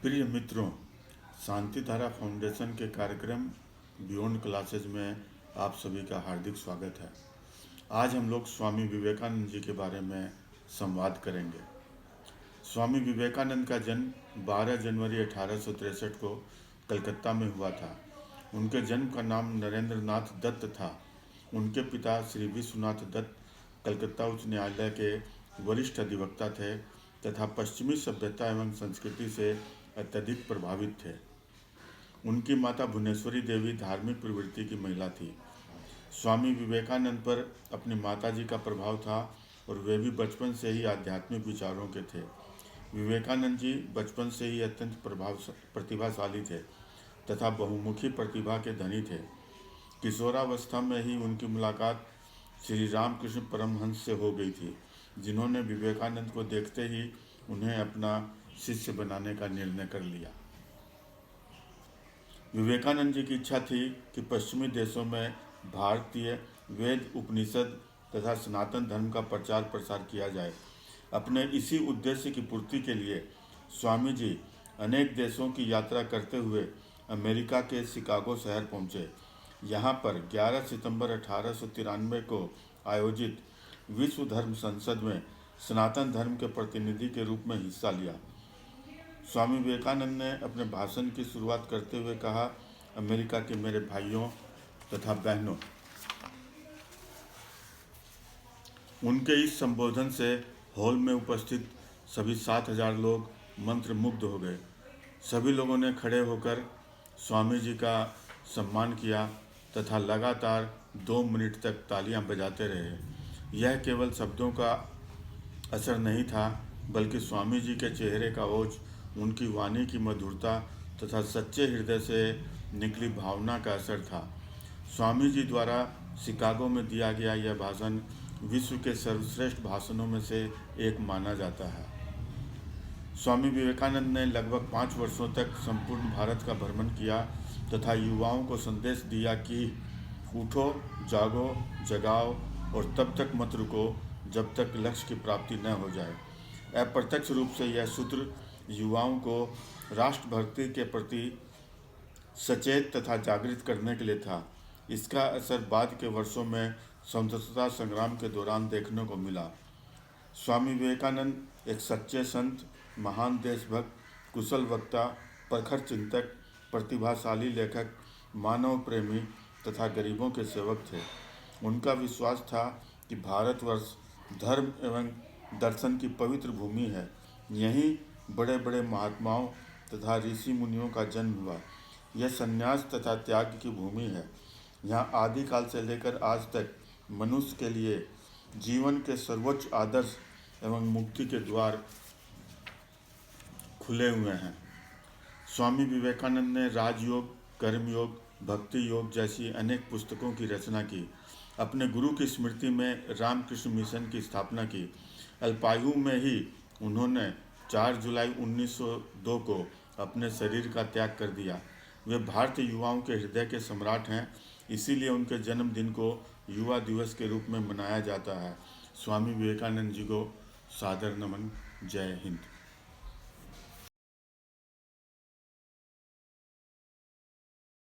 प्रिय मित्रों, शांति धारा फाउंडेशन के कार्यक्रम बियॉन्ड क्लासेज में आप सभी का हार्दिक स्वागत है। आज हम लोग स्वामी विवेकानंद जी के बारे में संवाद करेंगे। स्वामी विवेकानंद का जन्म 12 जनवरी 1863 को कलकत्ता में हुआ था। उनके जन्म का नाम नरेंद्र नाथ दत्त था। उनके पिता श्री विश्वनाथ दत्त कलकत्ता उच्च न्यायालय के वरिष्ठ अधिवक्ता थे तथा पश्चिमी सभ्यता एवं संस्कृति से अत्यधिक प्रभावित थे। उनकी माता भुवनेश्वरी देवी धार्मिक प्रवृत्ति की महिला थी। स्वामी विवेकानंद पर अपनी माताजी का प्रभाव था और वे भी बचपन से ही आध्यात्मिक विचारों के थे। विवेकानंद जी बचपन से ही अत्यंत प्रतिभाशाली थे तथा बहुमुखी प्रतिभा के धनी थे। किशोरावस्था में ही उनकी मुलाकात श्री रामकृष्ण परमहंस से हो गई थी, जिन्होंने विवेकानंद को देखते ही उन्हें अपना शिष्य बनाने का निर्णय कर लिया। विवेकानंद जी की इच्छा थी कि पश्चिमी देशों में भारतीय वेद, उपनिषद तथा सनातन धर्म का प्रचार प्रसार किया जाए। अपने इसी उद्देश्य की पूर्ति के लिए स्वामी जी अनेक देशों की यात्रा करते हुए अमेरिका के शिकागो शहर पहुँचे। यहाँ पर 11 सितंबर 1893 को आयोजित विश्व धर्म संसद में सनातन धर्म के प्रतिनिधि के रूप में हिस्सा लिया। स्वामी विवेकानंद ने अपने भाषण की शुरुआत करते हुए कहा, अमेरिका के मेरे भाइयों तथा बहनों। उनके इस संबोधन से हॉल में उपस्थित सभी 7,000 लोग मंत्रमुग्ध हो गए। सभी लोगों ने खड़े होकर स्वामी जी का सम्मान किया तथा लगातार 2 मिनट तक तालियां बजाते रहे। यह केवल शब्दों का असर नहीं था, बल्कि स्वामी जी के चेहरे का ओज, उनकी वाणी की मधुरता तथा सच्चे हृदय से निकली भावना का असर था। स्वामी जी द्वारा शिकागो में दिया गया यह भाषण विश्व के सर्वश्रेष्ठ भाषणों में से एक माना जाता है। स्वामी विवेकानंद ने लगभग 5 वर्षों तक संपूर्ण भारत का भ्रमण किया तथा युवाओं को संदेश दिया कि उठो, जागो, जगाओ और तब तक मत रुको जब तक लक्ष्य की प्राप्ति न हो जाए। अप्रत्यक्ष रूप से यह सूत्र युवाओं को राष्ट्रभक्ति के प्रति सचेत तथा जागृत करने के लिए था। इसका असर बाद के वर्षों में स्वतंत्रता संग्राम के दौरान देखने को मिला। स्वामी विवेकानंद एक सच्चे संत, महान देशभक्त, कुशल वक्ता, प्रखर चिंतक, प्रतिभाशाली लेखक, मानव प्रेमी तथा गरीबों के सेवक थे। उनका विश्वास था कि भारतवर्ष धर्म एवं दर्शन की पवित्र भूमि है। यहीं बड़े बड़े महात्माओं तथा ऋषि मुनियों का जन्म हुआ। यह संन्यास तथा त्याग की भूमि है। यहाँ आदिकाल से लेकर आज तक मनुष्य के लिए जीवन के सर्वोच्च आदर्श एवं मुक्ति के द्वार खुले हुए हैं। स्वामी विवेकानंद ने राजयोग, कर्मयोग, भक्ति योग जैसी अनेक पुस्तकों की रचना की। अपने गुरु की स्मृति में रामकृष्ण मिशन की स्थापना की। अल्पायु में ही उन्होंने 4 जुलाई 1902 को अपने शरीर का त्याग कर दिया। वे भारतीय युवाओं के हृदय के सम्राट हैं, इसीलिए उनके जन्मदिन को युवा दिवस के रूप में मनाया जाता है। स्वामी विवेकानंद जी को सादर नमन। जय हिंद।